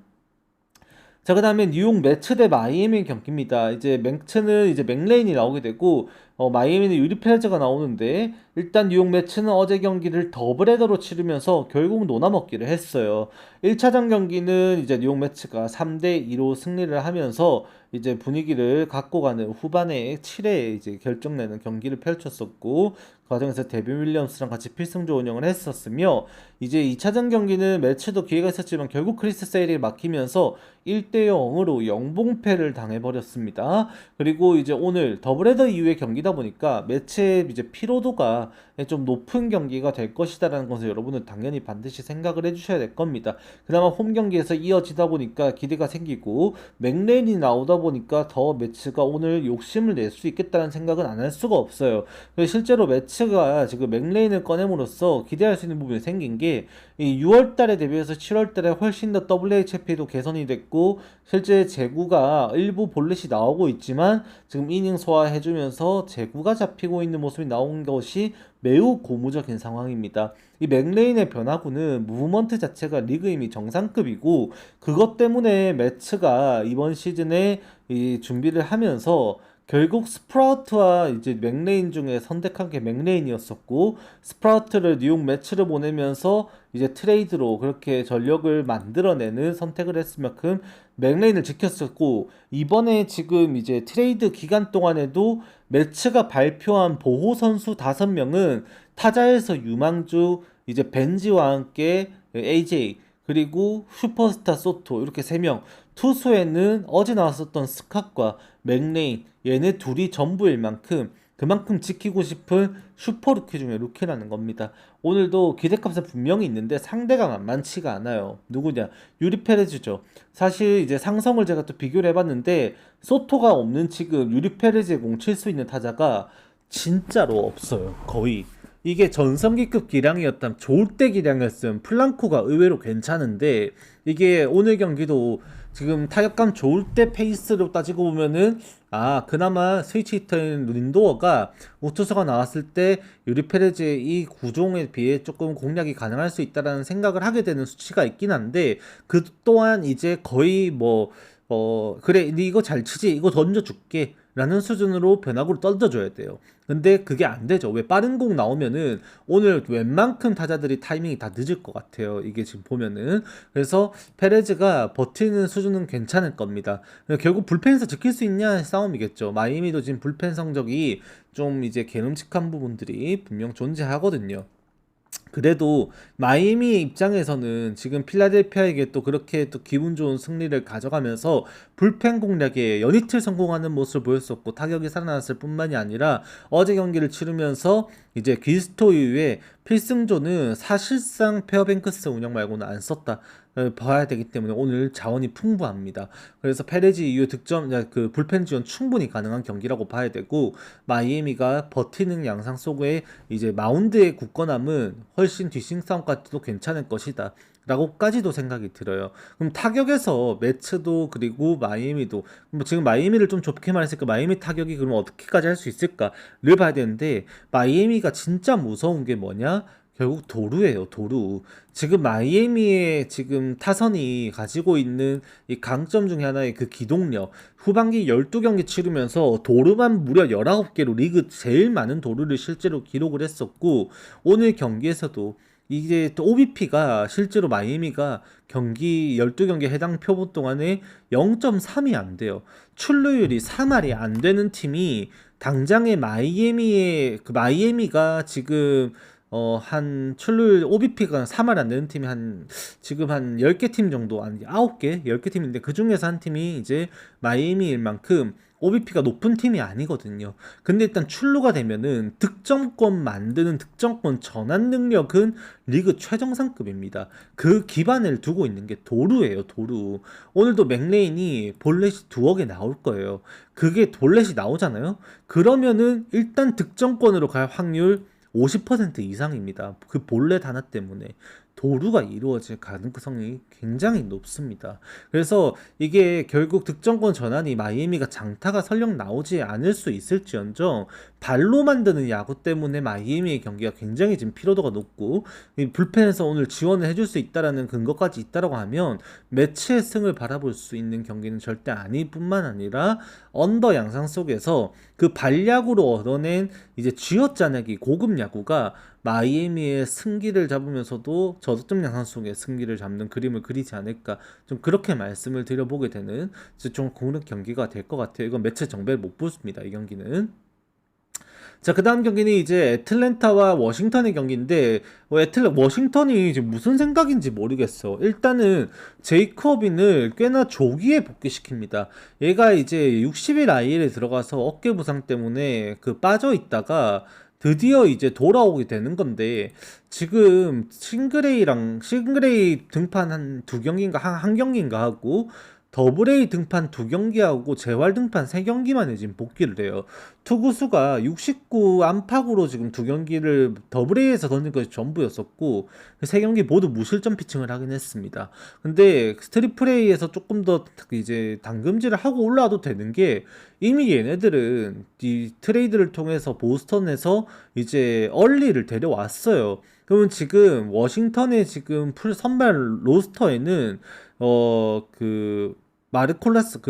자, 그 다음에 뉴욕 매츠 대 마이애미 경기입니다. 이제 매츠는 이제 맥레인이 나오게 되고, 마이애미는 유리 페레즈가 나오는데, 일단 뉴욕 매츠는 어제 경기를 더블헤더로 치르면서 결국 노나먹기를 했어요. 1차전 경기는 이제 뉴욕 매츠가 3대2로 승리를 하면서 이제 분위기를 갖고 가는 후반에 7회에 이제 결정내는 경기를 펼쳤었고, 그 과정에서 데빈 윌리엄스랑 같이 필승조 운영을 했었으며 이제 2차전 경기는 매치도 기회가 있었지만 결국 크리스 세일이 막히면서 1대0으로 영봉패를 당해버렸습니다. 그리고 이제 오늘 더블헤더 이후의 경기다 보니까 매치의 이제 피로도가 좀 높은 경기가 될 것이다라는 것을 여러분은 당연히 반드시 생각을 해주셔야 될 겁니다. 그나마 홈 경기에서 이어지다 보니까 기대가 생기고 맥레인이 나오다 보니까 더 매치가 오늘 욕심을 낼 수 있겠다는 생각은 안 할 수가 없어요. 실제로 매치가 지금 맥레인을 꺼냄으로써 기대할 수 있는 부분이 생긴 게 이 6월달에 대비해서 7월달에 훨씬 더 WHIP도 개선이 됐고 실제 제구가 일부 볼넷이 나오고 있지만 지금 이닝 소화해주면서 제구가 잡히고 있는 모습이 나온 것이 매우 고무적인 상황입니다. 이 맥레인의 변화구는 무브먼트 자체가 리그 이미 정상급이고 그것 때문에 매츠가 이번 시즌에 이 준비를 하면서 결국 스프라우트와 이제 맥레인 중에 선택한 게 맥레인이었었고 스프라우트를 뉴욕 매치를 보내면서 이제 트레이드로 그렇게 전력을 만들어내는 선택을 했을 만큼 맥레인을 지켰었고 이번에 지금 이제 트레이드 기간 동안에도 매치가 발표한 보호 선수 5명은 타자에서 유망주 이제 벤지와 함께 AJ 그리고 슈퍼스타 소토 이렇게 3명 투수에는 어제 나왔었던 스캇과 맥레인 얘네 둘이 전부일 만큼 그만큼 지키고 싶은 슈퍼루키 중에 루키라는 겁니다. 오늘도 기대값은 분명히 있는데 상대가 만만치가 않아요. 누구냐? 유리 페레즈죠. 사실 이제 상성을 제가 또 비교를 해봤는데 소토가 없는 지금 유리 페레즈에 공 칠 수 있는 타자가 진짜로 없어요. 거의. 이게 전성기급 기량이었다면 좋을 때 기량이었으면 플랑코가 의외로 괜찮은데 이게 오늘 경기도 지금 타격감 좋을 때 페이스로 따지고 보면은 그나마 스위치 히터인 린도어가 우투수가 나왔을 때 유리 페레즈의 이 구종에 비해 조금 공략이 가능할 수 있다라는 생각을 하게 되는 수치가 있긴 한데 그 또한 이제 거의 그래 이거 잘 치지 이거 던져줄게 라는 수준으로 변화구를 던져줘야 돼요. 근데 그게 안 되죠. 왜 빠른 공 나오면은 오늘 웬만큼 타자들이 타이밍이 다 늦을 것 같아요. 이게 지금 보면은. 그래서 페레즈가 버티는 수준은 괜찮을 겁니다. 결국 불펜에서 지킬 수 있냐 싸움이겠죠. 마이애미도 지금 불펜 성적이 좀 이제 개름직한 부분들이 분명 존재하거든요. 그래도 마이애미의 입장에서는 지금 필라델피아에게 또 그렇게 또 기분 좋은 승리를 가져가면서 불펜 공략에 연이틀 성공하는 모습을 보였었고 타격이 살아났을 뿐만이 아니라 어제 경기를 치르면서 이제 귀스토 이후에 필승조는 사실상 페어뱅크스 운영 말고는 안 썼다. 봐야 되기 때문에 오늘 자원이 풍부합니다. 그래서 페레즈 이후 득점, 그 불펜 지원 충분히 가능한 경기라고 봐야 되고, 마이애미가 버티는 양상 속에 이제 마운드의 굳건함은 훨씬 뒷심 싸움까지도 괜찮을 것이다 라고까지도 생각이 들어요. 그럼 타격에서 매츠도 그리고 마이애미도, 뭐 지금 마이애미를 좀 좁게 말했으니까 마이애미 타격이 그러면 어떻게까지 할 수 있을까를 봐야 되는데, 마이애미가 진짜 무서운 게 뭐냐? 결국 도루예요, 도루. 지금 마이애미의 지금 타선이 가지고 있는 이 강점 중에 하나의 그 기동력. 후반기 12경기 치르면서 도루만 무려 19개로 리그 제일 많은 도루를 실제로 기록을 했었고, 오늘 경기에서도 이게 또 OBP가 실제로 마이애미가 경기 12경기 해당 표본 동안에 0.3이 안 돼요. 출루율이 3할이 안 되는 팀이 당장의 마이애미의 그 마이애미가 지금 한 출루율 OBP가 3할 안 되는 팀이 지금 한 10개 팀 정도, 아니 9개, 10개 팀인데 그 중에서 한 팀이 이제 마이애미일 만큼 OBP가 높은 팀이 아니거든요. 근데 일단 출루가 되면은 득점권 만드는 득점권 전환 능력은 리그 최정상급입니다. 그 기반을 두고 있는 게 도루예요, 도루. 오늘도 맥레인이 볼넷이 두어 개 나올 거예요. 그게 볼넷이 나오잖아요. 그러면은 일단 득점권으로 갈 확률 50% 이상입니다. 그 볼넷 하나 때문에 도루가 이루어질 가능성이 굉장히 높습니다. 그래서 이게 결국 득점권 전환이 마이애미가 장타가 설령 나오지 않을 수 있을지언정 발로 만드는 야구 때문에 마이애미의 경기가 굉장히 지금 피로도가 높고, 불펜에서 오늘 지원을 해줄 수 있다라는 근거까지 있다라고 하면 매치의 승을 바라볼 수 있는 경기는 절대 아닐 뿐만 아니라 언더 양상 속에서 그 발야구로 얻어낸 이제 쥐어짜내기 고급 야구가 마이애미의 승기를 잡으면서도 저득점 양상 속에 승기를 잡는 그림을 그리지 않을까, 좀 그렇게 말씀을 드려보게 되는 좀 그런 경기가 될 것 같아요. 이건 매체 정배를 못 보습니다, 이 경기는. 자, 그 다음 경기는 이제 애틀랜타와 워싱턴의 경기인데, 워싱턴이 지금 무슨 생각인지 모르겠어. 일단은 제이크업인을 꽤나 조기에 복귀시킵니다. 얘가 이제 60일 IL에 들어가서 어깨 부상 때문에 그 빠져 있다가 드디어 이제 돌아오게 되는 건데, 지금 싱그레이 등판 한 두 경기인가 한 경기인가 하고, 더블 A 등판 두 경기하고 재활 등판 세 경기만에 지금 복귀를 해요. 투구수가 69 안팎으로 지금 두 경기를 더블 A에서 던진 것이 전부였었고, 세 경기 모두 무실점 피칭을 하긴 했습니다. 근데 트리플 A에서 조금 더 이제 당금질을 하고 올라와도 되는 게, 이미 얘네들은 이 트레이드를 통해서 보스턴에서 이제 얼리를 데려왔어요. 그러면 지금 워싱턴의 지금 선발 로스터에는 그 마르콜라스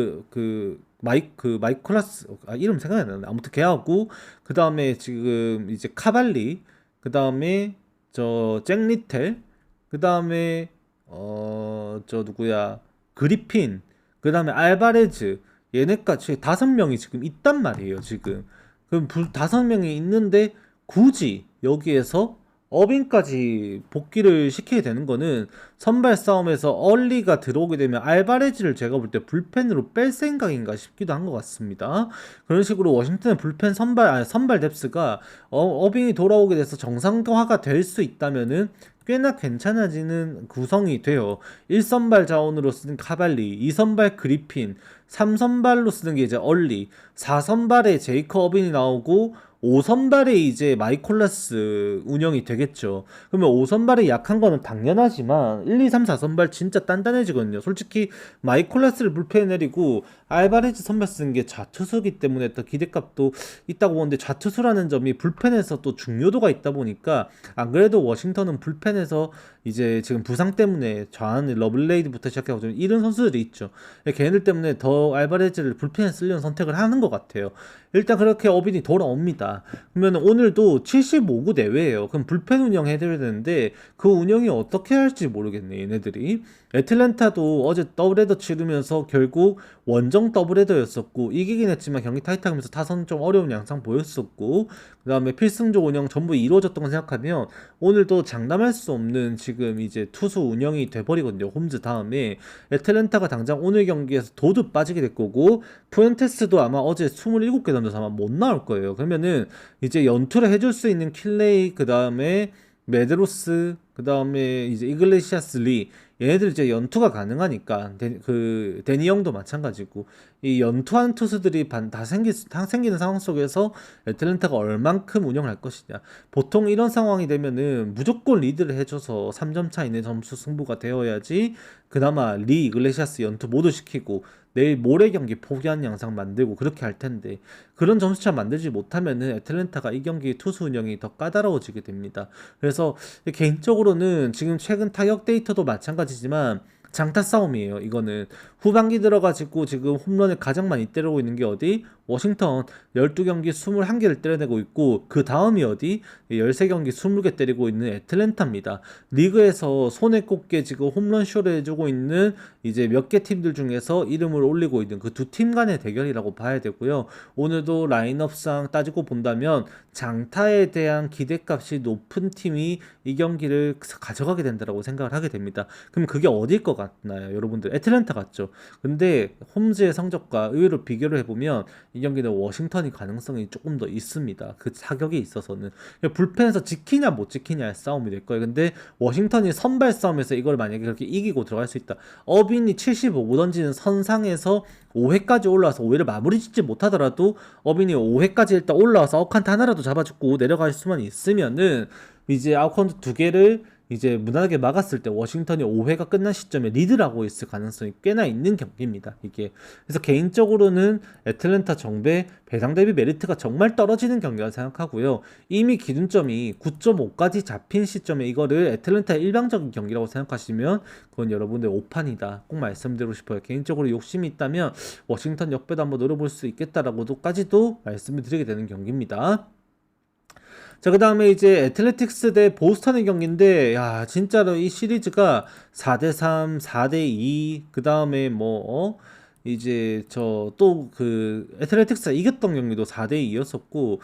마이콜라스, 이름 생각이 안 나는데 아무튼 걔하고, 그 다음에 지금 이제 카발리, 그 다음에 잭 리텔, 그 다음에 저 누구야, 그리핀, 그 다음에 알바레즈, 얘네까지 5명이 지금 있단 말이에요, 지금. 그럼 5명이 있는데 굳이 여기에서 어빈까지 복귀를 시켜야 되는 거는, 선발 싸움에서 얼리가 들어오게 되면 알바레즈를 제가 볼 때 불펜으로 뺄 생각인가 싶기도 한 것 같습니다. 그런 식으로 워싱턴의 불펜 선발 뎁스가 어빙이 돌아오게 돼서 정상화가 될 수 있다면은 꽤나 괜찮아지는 구성이 돼요. 1선발 자원으로 쓰는 카발리, 2선발 그리핀, 3선발로 쓰는 게 이제 얼리, 4선발에 제이커 어빈이 나오고, 5선발에 이제 마이콜라스 운영이 되겠죠. 그러면 5선발이 약한 거는 당연하지만 1, 2, 3, 4선발 진짜 단단해지거든요. 솔직히 마이콜라스를 불펜에 내리고 알바레즈 선발 쓰는 게 좌투수기 때문에 또 기대값도 있다고 보는데, 좌투수라는 점이 불펜에서 또 중요도가 있다 보니까, 안 그래도 워싱턴은 불펜에서 이제 지금 부상 때문에 좌한 러블레이드부터 시작해서 좀 이런 선수들이 있죠. 걔네들 때문에 더 알바레즈를 불펜에 쓰려는 선택을 하는 것 같아요. 일단 그렇게 어빈이 돌아옵니다. 그러면 오늘도 75구 대회예요. 그럼 불펜 운영해드려야 되는데 그 운영이 어떻게 할지 모르겠네, 얘네들이. 애틀랜타도 어제 더블헤더 치르면서 결국 원정 더블헤더였었고, 이기긴 했지만 경기 타이트하면서 타선 좀 어려운 양상 보였었고, 그 다음에 필승조 운영 전부 이루어졌던 거 생각하면 오늘도 장담할 수 없는 지금 이제 투수 운영이 돼버리거든요. 홈즈 다음에 애틀랜타가 당장 오늘 경기에서 도드 빠지게 될 거고, 푸엔테스도 아마 어제 27개 던져서 아마 못 나올 거예요. 그러면은 이제 연투를 해줄 수 있는 킬레이, 그 다음에 메드로스, 그 다음에 이제 이글레시아스 리, 얘네들 이제 연투가 가능하니까 그 데니 형도 마찬가지고 이 연투하는 투수들이 다 생기는 상황 속에서 애틀랜타가 얼만큼 운영을 할 것이냐. 보통 이런 상황이 되면은 무조건 리드를 해줘서 3점 차 이내 점수 승부가 되어야지 그나마 리 이글레시아스 연투 모두 시키고 내일 모레 경기 포기한 양상 만들고 그렇게 할 텐데 그런 점수차 만들지 못하면은 애틀랜타가 이 경기 투수 운영이 더 까다로워지게 됩니다. 그래서 개인적으로는 지금 최근 타격 데이터도 마찬가지지만 장타 싸움이에요. 이거는 후반기 들어가지고 지금 홈런을 가장 많이 때리고 있는 게 어디? 워싱턴 12경기 21개를 때려내고 있고 그 다음이 어디? 13경기 20개 때리고 있는 애틀랜타입니다. 리그에서 손에 꼽게 지금 홈런 쇼를 해주고 있는 이제 몇 개 팀들 중에서 이름을 올리고 있는 그 두 팀 간의 대결이라고 봐야 되고요. 오늘도 라인업상 따지고 본다면 장타에 대한 기대값이 높은 팀이 이 경기를 가져가게 된다고 생각을 하게 됩니다. 그럼 그게 어딜 것 같나요? 여러분들 애틀랜타 같죠? 근데 홈즈의 성적과 의외로 비교를 해보면 이 경기는 워싱턴이 가능성이 조금 더 있습니다. 그 타격에 있어서는 불펜에서 지키냐 못 지키냐의 싸움이 될 거예요. 근데 워싱턴이 선발 싸움에서 이걸 만약에 그렇게 이기고 들어갈 수 있다. 어빈이 75 던지는 선상에서 5회까지 올라와서 5회를 마무리 짓지 못하더라도 어빈이 5회까지 일단 올라와서 아웃카운트 하나라도 잡아주고 내려갈 수만 있으면은 이제 아웃카운트 두 개를 이제 무난하게 막았을 때 워싱턴이 5회가 끝난 시점에 리드를 하고 있을 가능성이 꽤나 있는 경기입니다. 이게 그래서 개인적으로는 애틀랜타 정배 배당 대비 메리트가 정말 떨어지는 경기라 생각하고요. 이미 기준점이 9.5까지 잡힌 시점에 이거를 애틀랜타의 일방적인 경기라고 생각하시면 그건 여러분들 오판이다. 꼭 말씀드리고 싶어요. 개인적으로 욕심이 있다면 워싱턴 역배도 한번 노려볼 수 있겠다라고도까지도 말씀을 드리게 되는 경기입니다. 자, 그 다음에 이제 애틀레틱스 대 보스턴의 경기인데, 야, 진짜로 이 시리즈가 4대3, 4대2, 그 다음에 이제 또 그 애틀레틱스가 이겼던 경기도 4대2였었고,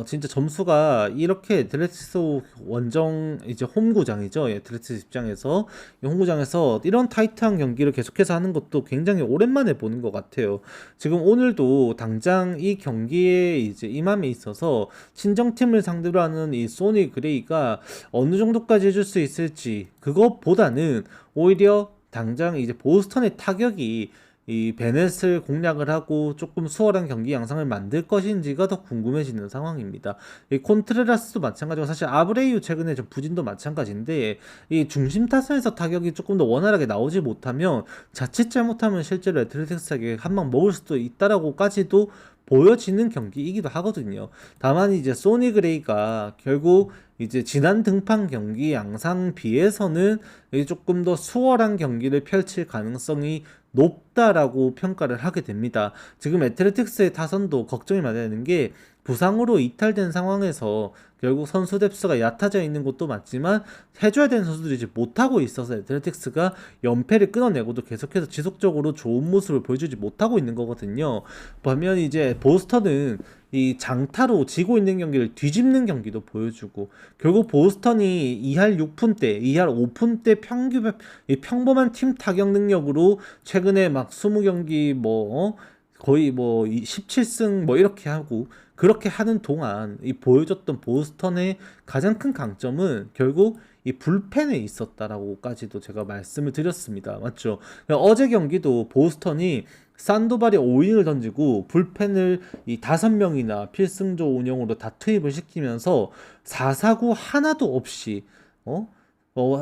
진짜 점수가 이렇게 애틀레틱스 원정 이제 홈구장이죠. 애틀레틱스 입장에서 이 홈구장에서 이런 타이트한 경기를 계속해서 하는 것도 굉장히 오랜만에 보는 것 같아요. 지금 오늘도 당장 이 경기에 이제 임함에 있어서 친정팀을 상대로 하는 이 소니 그레이가 어느 정도까지 해줄 수 있을지 그것보다는 오히려 당장 이제 보스턴의 타격이 이 베넷을 공략을 하고 조금 수월한 경기 양상을 만들 것인지가 더 궁금해지는 상황입니다. 이 콘트레라스도 마찬가지고 사실 아브레이유 최근에 좀 부진도 마찬가지인데 이 중심 타선에서 타격이 조금 더 원활하게 나오지 못하면 자칫 잘못하면 실제로 애틀레틱스에게 한 방 먹을 수도 있다라고까지도 보여지는 경기이기도 하거든요. 다만 이제 소니 그레이가 결국 이제 지난 등판 경기 양상 비해서는 조금 더 수월한 경기를 펼칠 가능성이 높다라고 평가를 하게 됩니다. 지금 애틀레틱스의 타선도 걱정이 많이 되는 게 부상으로 이탈된 상황에서 결국 선수 뎁스가 얕아져 있는 것도 맞지만 해줘야 되는 선수들이 이제 못하고 있어서 애틀레틱스가 연패를 끊어내고도 계속해서 지속적으로 좋은 모습을 보여주지 못하고 있는 거거든요. 보면 이제 보스턴은 이 장타로 지고 있는 경기를 뒤집는 경기도 보여주고 결국 보스턴이 2할 6푼대, 2할 5푼대 평범한 팀 타격 능력으로 최근에 막 20경기 거의 17승 이렇게 하고 그렇게 하는 동안 이 보여줬던 보스턴의 가장 큰 강점은 결국 이 불펜에 있었다라고까지도 제가 말씀을 드렸습니다. 맞죠? 어제 경기도 보스턴이 산도발이 5이닝을 던지고 불펜을 이 5명이나 필승조 운영으로 다 투입을 시키면서 4사구 하나도 없이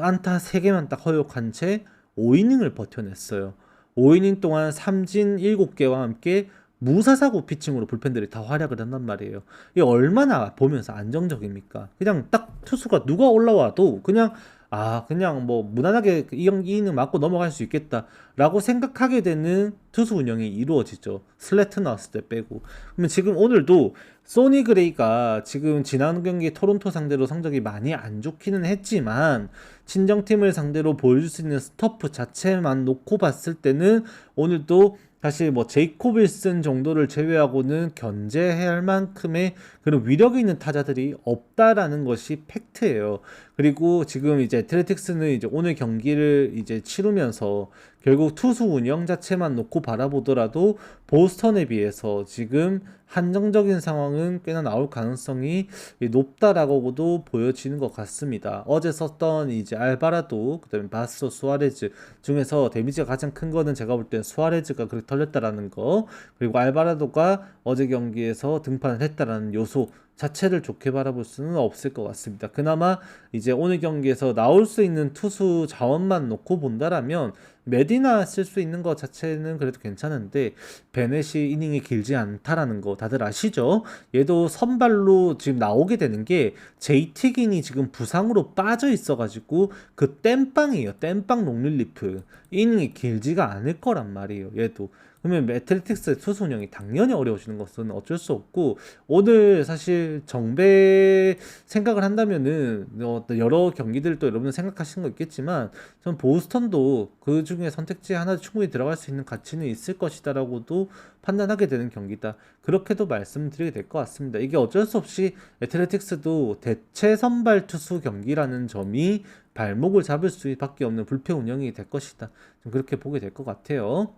안타 3개만 딱 허용한 채 5이닝을 버텨냈어요. 5이닝 동안 삼진 7개와 함께 무사사구 피칭으로 불펜들이 다 활약을 한단 말이에요. 이게 얼마나 보면서 안정적입니까? 그냥 딱 투수가 누가 올라와도 그냥 무난하게 이 이닝 맞고 넘어갈 수 있겠다라고 생각하게 되는 투수 운영이 이루어지죠. 슬래트 나왔을 때 빼고. 그러면 지금 오늘도 소니 그레이가 지금 지난 경기 토론토 상대로 성적이 많이 안 좋기는 했지만 친정팀을 상대로 보여줄 수 있는 스토프 자체만 놓고 봤을 때는 오늘도 사실 제이콥 윌슨 정도를 제외하고는 견제해야 할 만큼의 그런 위력이 있는 타자들이 없다라는 것이 팩트예요. 그리고 지금 이제 애틀레틱스는 이제 오늘 경기를 이제 치르면서 결국 투수 운영 자체만 놓고 바라보더라도 보스턴에 비해서 지금 한정적인 상황은 꽤나 나올 가능성이 높다라고도 보여지는 것 같습니다. 어제 썼던 이제 알바라도, 그다음에 바스토, 수아레즈 중에서 데미지가 가장 큰 거는 제가 볼 땐 수아레즈가 그렇게 털렸다라는 거, 그리고 알바라도가 어제 경기에서 등판을 했다라는 요소 자체를 좋게 바라볼 수는 없을 것 같습니다. 그나마 이제 오늘 경기에서 나올 수 있는 투수 자원만 놓고 본다라면 메디나 쓸 수 있는 것 자체는 그래도 괜찮은데, 베넷이 이닝이 길지 않다라는 거 다들 아시죠? 얘도 선발로 지금 나오게 되는 게 제이티긴이 지금 부상으로 빠져 있어가지고 그 땜빵이에요. 땜빵 롱릴리프. 이닝이 길지가 않을 거란 말이에요. 얘도. 그러면 애틀레틱스의 투수 운영이 당연히 어려워지는 것은 어쩔 수 없고, 오늘 사실 정배 생각을 한다면은 여러 경기들 또 여러분 생각하시는 거 있겠지만, 전 보스턴도 그 중에 선택지 하나 충분히 들어갈 수 있는 가치는 있을 것이다라고도 판단하게 되는 경기다. 그렇게도 말씀드리게 될 것 같습니다. 이게 어쩔 수 없이 애틀레틱스도 대체 선발 투수 경기라는 점이 발목을 잡을 수밖에 없는 불패 운영이 될 것이다. 좀 그렇게 보게 될 것 같아요.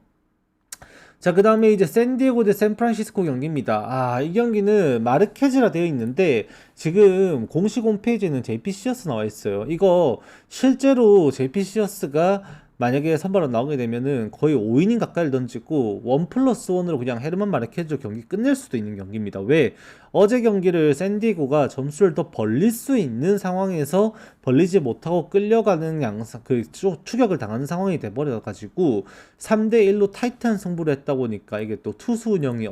자, 그 다음에 이제 샌디에고 대 샌프란시스코 경기입니다. 이 경기는 마르케즈라 되어 있는데 지금 공식 홈페이지에는 JP 시어스 나와 있어요. 이거 실제로 JP 시어스가 만약에 선발로 나오게 되면은 거의 5이닝 가까이를 던지고 1+1으로 그냥 헤르만 마르케즈 경기 끝낼 수도 있는 경기입니다. 왜? 어제 경기를 샌디에고가 점수를 더 벌릴 수 있는 상황에서 벌리지 못하고 끌려가는 양상, 추격을 당하는 상황이 돼버려가지고 3대1로 타이트한 승부를 했다 보니까 이게 또 투수 운영이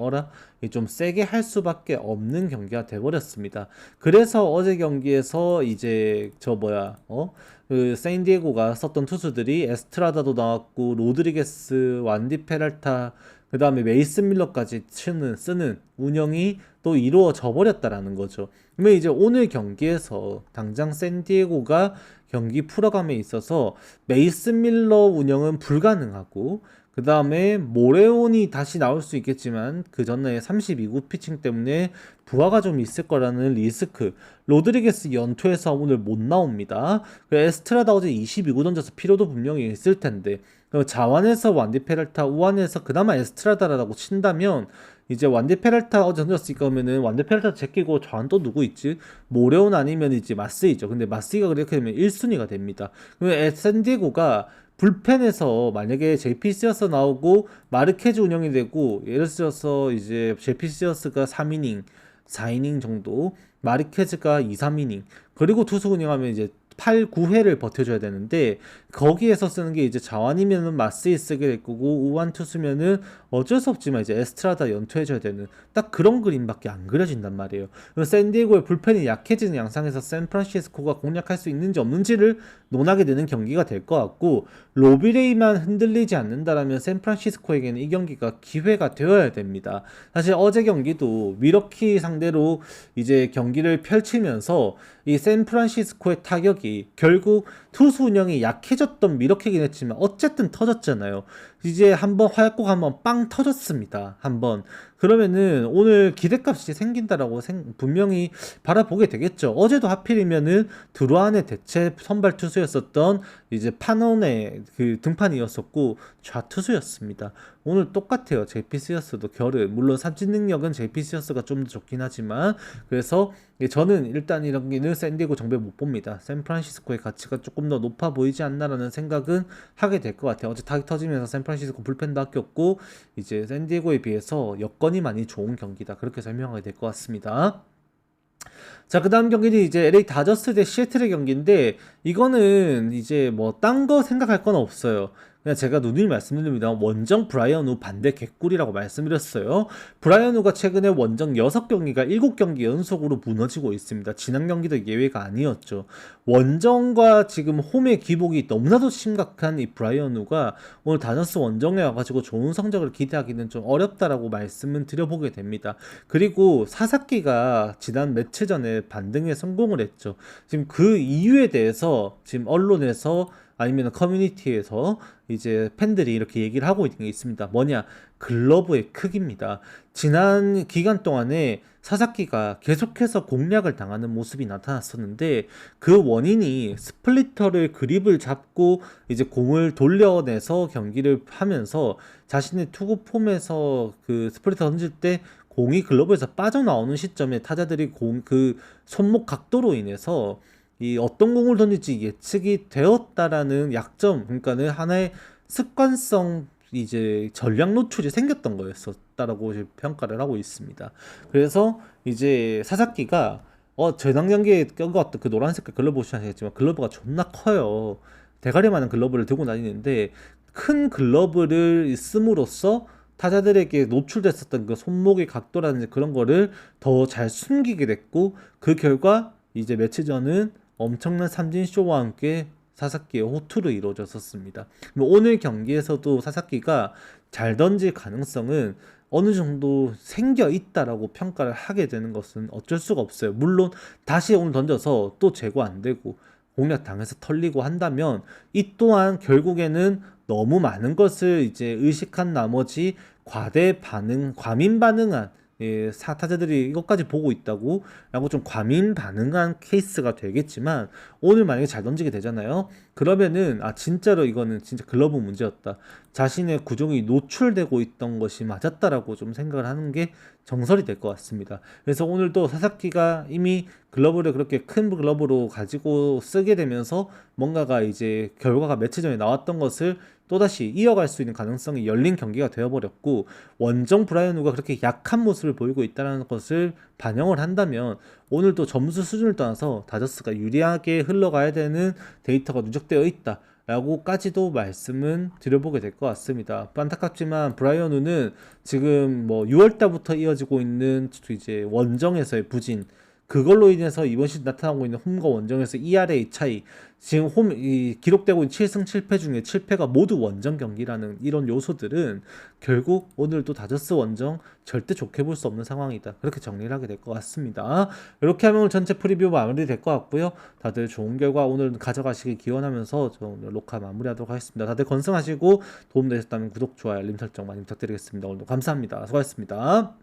좀 세게 할 수밖에 없는 경기가 돼버렸습니다. 그래서 어제 경기에서 이제 그 샌디에고가 썼던 투수들이 에스트라다도 나왔고, 로드리게스, 완디 페랄타, 그 다음에 메이슨 밀러까지 쓰는 운영이 또 이루어져 버렸다라는 거죠. 그러면 이제 오늘 경기에서 당장 샌디에고가 경기 풀어감에 있어서 메이슨 밀러 운영은 불가능하고, 그 다음에 모레온이 다시 나올 수 있겠지만 그 전에 32구 피칭 때문에 부하가 좀 있을 거라는 리스크. 로드리게스 연투에서 오늘 못 나옵니다. 에스트라다 어제 22구 던져서 피로도 분명히 있을 텐데, 자완에서 완디 페랄타, 우완에서 그나마 에스트라다라고 친다면 이제 완디 페랄타 어제 던졌으니까 그러면은 완디 페랄타 제끼고 좌완 또 누구 있지? 모레온 아니면 이제 마스이죠. 근데 마스이가 그렇게 되면 1순위가 됩니다. 그러면 샌디에고가 불펜에서 만약에 JP 시어스 나오고 마르케즈 운영이 되고, 예를 들어서 이제 JP 시어스가 3이닝, 4이닝 정도, 마르케즈가 2, 3이닝, 그리고 투수 운영하면 이제 8, 9회를 버텨줘야 되는데, 거기에서 쓰는 게 이제 자완이면은 마스이 쓰게 될 거고, 우완 투수면은 어쩔 수 없지만 이제 에스트라다 연투해줘야 되는 딱 그런 그림밖에 안 그려진단 말이에요. 샌디에고의 불펜이 약해지는 양상에서 샌프란시스코가 공략할 수 있는지 없는지를 논하게 되는 경기가 될 것 같고, 로비레이만 흔들리지 않는다라면 샌프란시스코에게는 이 경기가 기회가 되어야 됩니다. 사실 어제 경기도 미러키 상대로 이제 경기를 펼치면서 이 샌프란시스코의 타격이 결국 투수 운영이 약해졌던 미러키긴 했지만 어쨌든 터졌잖아요. 이제 한번 화약고가 한번 빵 터졌습니다. 한번. 그러면은 오늘 기대값이 생긴다라고 분명히 바라보게 되겠죠. 어제도 하필이면은 드루안의 대체 선발 투수였었던 이제 파논의 그 등판이었었고 좌투수였습니다. 오늘 똑같아요. JP 시어스도 결은, 물론 삼진 능력은 JP 시어스가 좀 더 좋긴 하지만, 그래서 저는 일단 이런 경기는 샌디에고 정배 못 봅니다. 샌프란시스코의 가치가 조금 더 높아 보이지 않나라는 생각은 하게 될 것 같아요. 어제 타격 터지면서 샌프란시스코 불펜도 아꼈고, 이제 샌디에고에 비해서 여건이 많이 좋은 경기다, 그렇게 설명하게 될 것 같습니다. 자, 그 다음 경기는 이제 LA 다저스 대 시애틀의 경기인데, 이거는 이제 뭐 딴 거 생각할 건 없어요. 그냥 제가 누누이 말씀드립니다. 원정 브라이언 우 반대 개꿀이라고 말씀드렸어요. 브라이언 우가 최근에 원정 6경기가 7경기 연속으로 무너지고 있습니다. 지난 경기도 예외가 아니었죠. 원정과 지금 홈의 기복이 너무나도 심각한 이 브라이언 우가 오늘 다저스 원정에 와가지고 좋은 성적을 기대하기는 좀 어렵다라고 말씀을 드려보게 됩니다. 그리고 사사키가 지난 매치 전에 반등에 성공을 했죠. 지금 그 이유에 대해서 지금 언론에서 아니면 커뮤니티에서 이제 팬들이 이렇게 얘기를 하고 있는 게 있습니다. 뭐냐? 글러브의 크기입니다. 지난 기간 동안에 사사키가 계속해서 공략을 당하는 모습이 나타났었는데 그 원인이 스플리터를 그립을 잡고 이제 공을 돌려내서 경기를 하면서 자신의 투구 폼에서 그 스플리터 던질 때 공이 글러브에서 빠져나오는 시점에 타자들이 그 손목 각도로 인해서 이 어떤 공을 던질지 예측이 되었다라는 약점, 그러니까는 하나의 습관성 이제 전략 노출이 생겼던 거였었다라고 평가를 하고 있습니다. 그래서 이제 사사키가 재난 경기에 껴고 왔던 그 노란색깔 글러브 보시면 아시겠지만 글러브가 존나 커요. 대가리만한 글러브를 들고 다니는데 큰 글러브를 씀으로써 타자들에게 노출됐었던 그 손목의 각도라든지 그런 거를 더 잘 숨기게 됐고 그 결과 이제 며칠 전은 엄청난 삼진 쇼와 함께 사사키의 호투로 이루어졌었습니다. 오늘 경기에서도 사사키가 잘 던질 가능성은 어느 정도 생겨 있다라고 평가를 하게 되는 것은 어쩔 수가 없어요. 물론 다시 오늘 던져서 또 제거 안 되고 공략 당해서 털리고 한다면 이 또한 결국에는 너무 많은 것을 이제 의식한 나머지 과민 반응한 타자들이 이것까지 보고 있다고 라고 좀 과민 반응한 케이스가 되겠지만 오늘 만약에 잘 던지게 되잖아요. 그러면은 진짜로 이거는 진짜 글러브 문제였다. 자신의 구종이 노출되고 있던 것이 맞았다라고 좀 생각을 하는 게 정설이 될 것 같습니다. 그래서 오늘도 사사키가 이미 글러브를 그렇게 큰 글러브로 가지고 쓰게 되면서 뭔가가 이제 결과가 며칠 전에 나왔던 것을 또다시 이어갈 수 있는 가능성이 열린 경기가 되어버렸고 원정 브라이언 우가 그렇게 약한 모습을 보이고 있다는 것을 반영을 한다면 오늘도 점수 수준을 떠나서 다저스가 유리하게 흘러가야 되는 데이터가 누적되어 있다 라고까지도 말씀은 드려보게 될 것 같습니다. 안타깝지만 브라이언 우는 지금 뭐 6월달부터 이어지고 있는 이제 원정에서의 부진 그걸로 인해서 이번 시즌 나타나고 있는 홈과 원정에서 ERA 차이 지금 기록되고 있는 7승 7패 중에 7패가 모두 원정 경기라는 이런 요소들은 결국 오늘도 다저스 원정 절대 좋게 볼 수 없는 상황이다. 그렇게 정리를 하게 될 것 같습니다. 이렇게 하면 오늘 전체 프리뷰 마무리 될 것 같고요. 다들 좋은 결과 오늘 가져가시길 기원하면서 저 오늘 녹화 마무리하도록 하겠습니다. 다들 건승하시고 도움되셨다면 구독, 좋아요, 알림 설정 많이 부탁드리겠습니다. 오늘도 감사합니다. 수고하셨습니다.